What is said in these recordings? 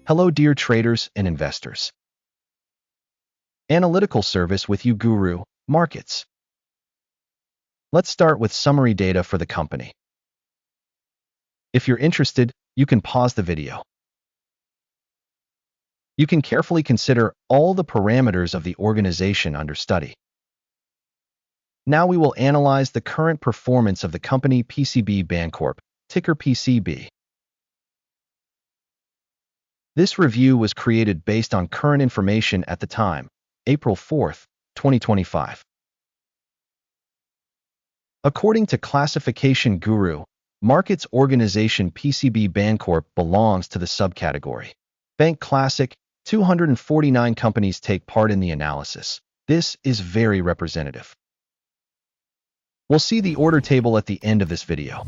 Hello dear traders and investors. Analytical service with you Guru.Markets. Let's start with summary data for the company. If you're interested, you can pause the video. You can carefully consider all the parameters of the organization under study. Now we will analyze the current performance of the company PCB Bancorp, ticker PCB. This review was created based on current information at the time, April 4, 2025. According to Classification Guru.Markets organization PCB Bancorp belongs to the subcategory Bank Classic. 249 companies take part in the analysis. This is very representative. We'll see the order table at the end of this video.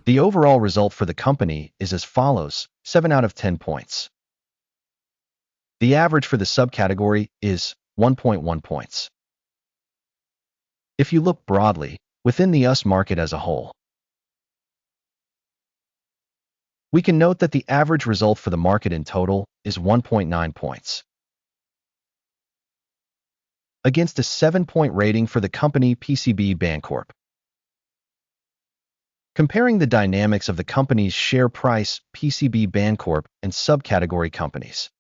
The overall result for the company is as follows, 7 out of 10 points. The average for the subcategory is 1.1 points. If you look broadly, within the US market as a whole, we can note that the average result for the market in total is 1.9 points. Against a 7-point rating for the company PCB Bancorp. Comparing the dynamics of the company's share price, PCB Bancorp, and subcategory companies,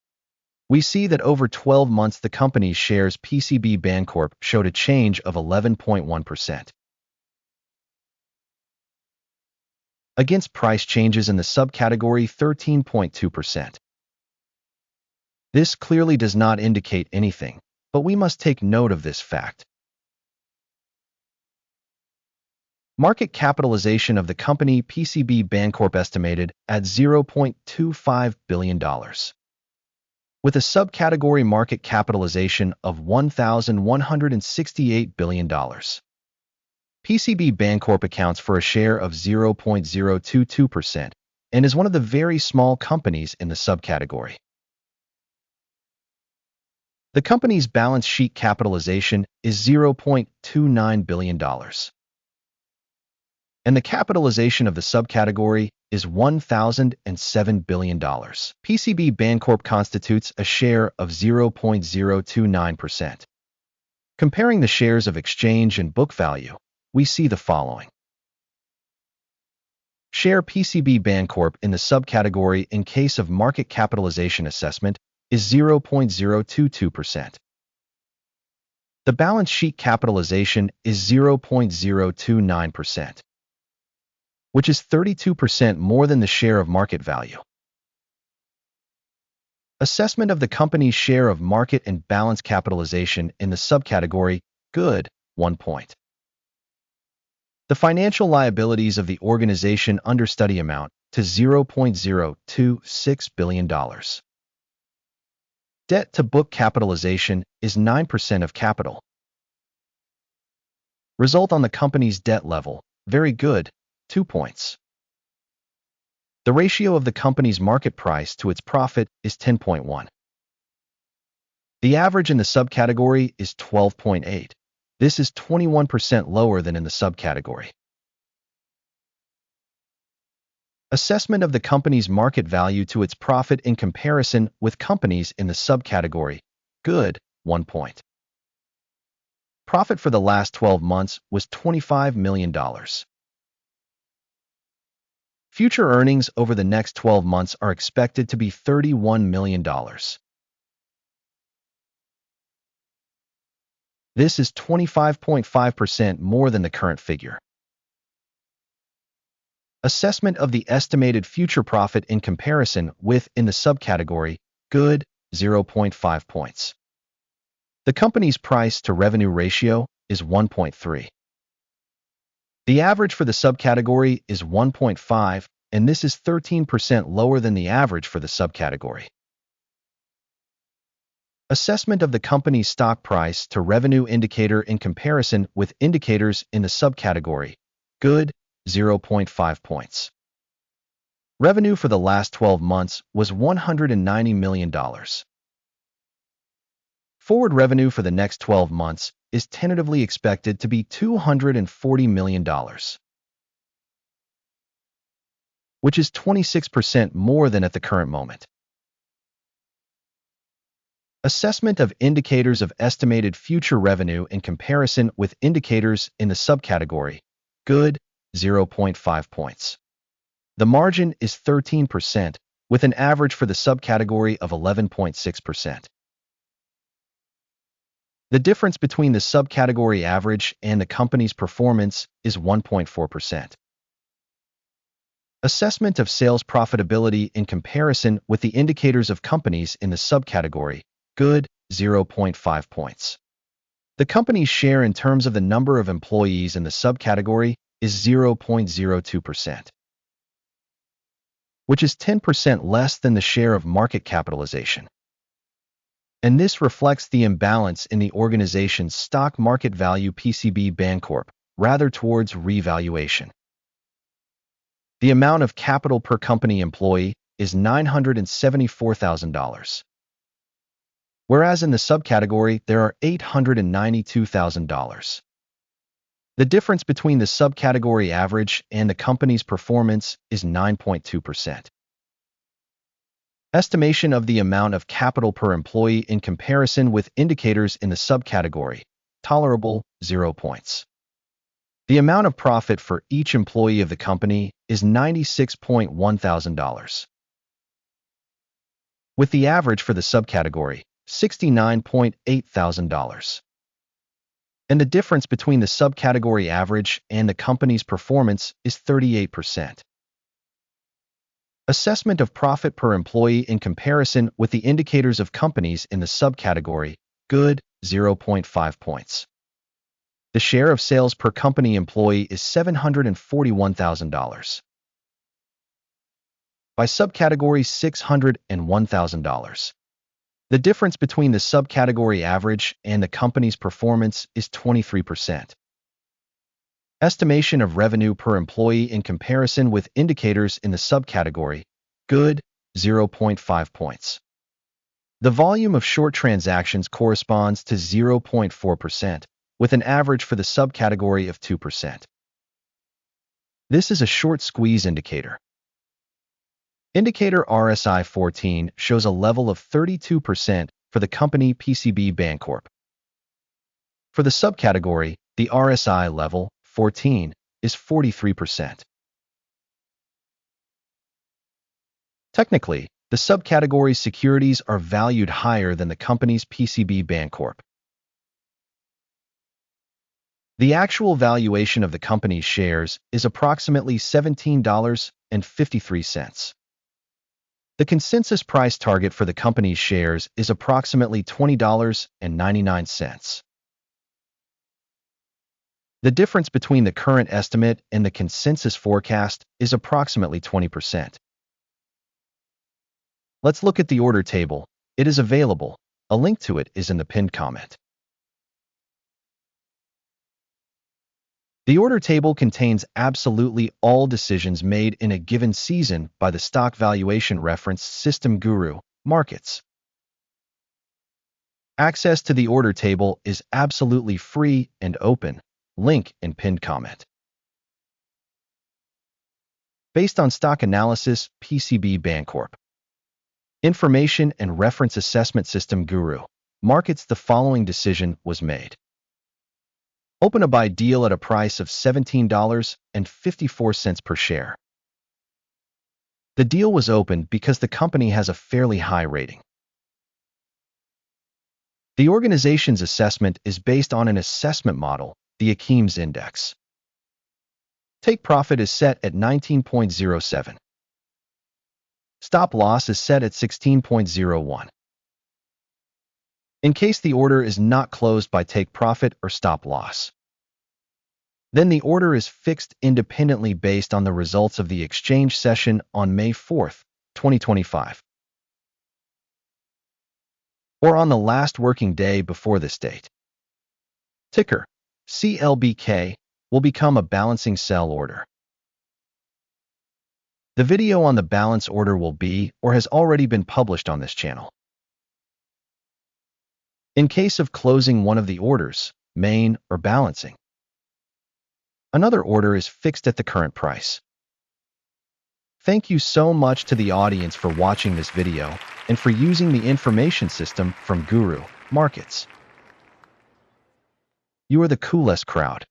we see that over 12 months the company's shares PCB Bancorp showed a change of 11.1%. Against price changes in the subcategory 13.2%. This clearly does not indicate anything, but we must take note of this fact. Market capitalization of the company PCB Bancorp estimated at $0.25 billion. With a subcategory market capitalization of $1,168 billion. PCB Bancorp accounts for a share of 0.022% and is one of the very small companies in the subcategory. The company's balance sheet capitalization is $0.29 billion. And the capitalization of the subcategory is $1,007 billion. PCB Bancorp constitutes a share of 0.029%. Comparing the shares of exchange and book value, we see the following. Share PCB Bancorp in the subcategory in case of market capitalization assessment is 0.022%. The balance sheet capitalization is 0.029%, which is 32% more than the share of market value. Assessment of the company's share of market and balance capitalization in the subcategory, good, 1 point. The financial liabilities of the organization under study amount to $0.026 billion. Debt to book capitalization is 9% of capital. Result on the company's debt level, very good, 2 points. The ratio of the company's market price to its profit is 10.1. The average in the subcategory is 12.8. This is 21% lower than in the subcategory. Assessment of the company's market value to its profit in comparison with companies in the subcategory, good, 1 point. Profit for the last 12 months was $25 million. Future earnings over the next 12 months are expected to be $31 million. This is 25.5% more than the current figure. Assessment of the estimated future profit in comparison with in the subcategory, good, 0.5 points. The company's price to revenue ratio is 1.3. The average for the subcategory is 1.5, and this is 13% lower than the average for the subcategory. Assessment of the company's stock price to revenue indicator in comparison with indicators in the subcategory, good, 0.5 points. Revenue for the last 12 months was $190 million. Forward revenue for the next 12 months is tentatively expected to be $240 million. which is 26% more than at the current moment. Assessment of indicators of estimated future revenue in comparison with indicators in the subcategory, good, 0.5 points. The margin is 13%, with an average for the subcategory of 11.6%. The difference between the subcategory average and the company's performance is 1.4%. Assessment of sales profitability in comparison with the indicators of companies in the subcategory, good, 0.5 points. The company's share in terms of the number of employees in the subcategory is 0.02%, which is 10% less than the share of market capitalization. And this reflects the imbalance in the organization's stock market value PCB Bancorp, rather towards revaluation. The amount of capital per company employee is $974,000, whereas in the subcategory there are $892,000. The difference between the subcategory average and the company's performance is 9.2%. Estimation of the amount of capital per employee in comparison with indicators in the subcategory, tolerable, 0 points. The amount of profit for each employee of the company is $96,100, with the average for the subcategory, $69,800. And the difference between the subcategory average and the company's performance is 38%. Assessment of profit per employee in comparison with the indicators of companies in the subcategory, good, 0.5 points. The share of sales per company employee is $741,000. By subcategory, $601,000. The difference between the subcategory average and the company's performance is 23%. Estimation of revenue per employee in comparison with indicators in the subcategory, good, 0.5 points. The volume of short transactions corresponds to 0.4%, with an average for the subcategory of 2%. This is a short squeeze indicator. Indicator RSI 14 shows a level of 32% for the company PCB Bancorp. For the subcategory, the RSI level, 14, is 43%. Technically, the subcategory's securities are valued higher than the company's PCB Bancorp. The actual valuation of the company's shares is approximately $17.53. The consensus price target for the company's shares is approximately $20.99. The difference between the current estimate and the consensus forecast is approximately 20%. Let's look at the order table. It is available. A link to it is in the pinned comment. The order table contains absolutely all decisions made in a given season by the stock valuation reference System.GURU.Markets. Access to the order table is absolutely free and open. Link in pinned comment. Based on stock analysis, PCB Bancorp. Information and reference assessment System.GURU.Markets. The following decision was made. Open a buy deal at a price of $17.54 per share. The deal was opened because the company has a fairly high rating. The organization's assessment is based on an assessment model, the Akeem's Index. Take profit is set at 19.07. Stop loss is set at 16.01. In case the order is not closed by take profit or stop loss, then the order is fixed independently based on the results of the exchange session on May 4, 2025, or on the last working day before this date. Ticker CLBK will become a balancing sell order. The video on the balance order will be or has already been published on this channel. In case of closing one of the orders, main or balancing, another order is fixed at the current price. Thank you so much to the audience for watching this video and for using the information system from Guru Markets. You are the coolest crowd.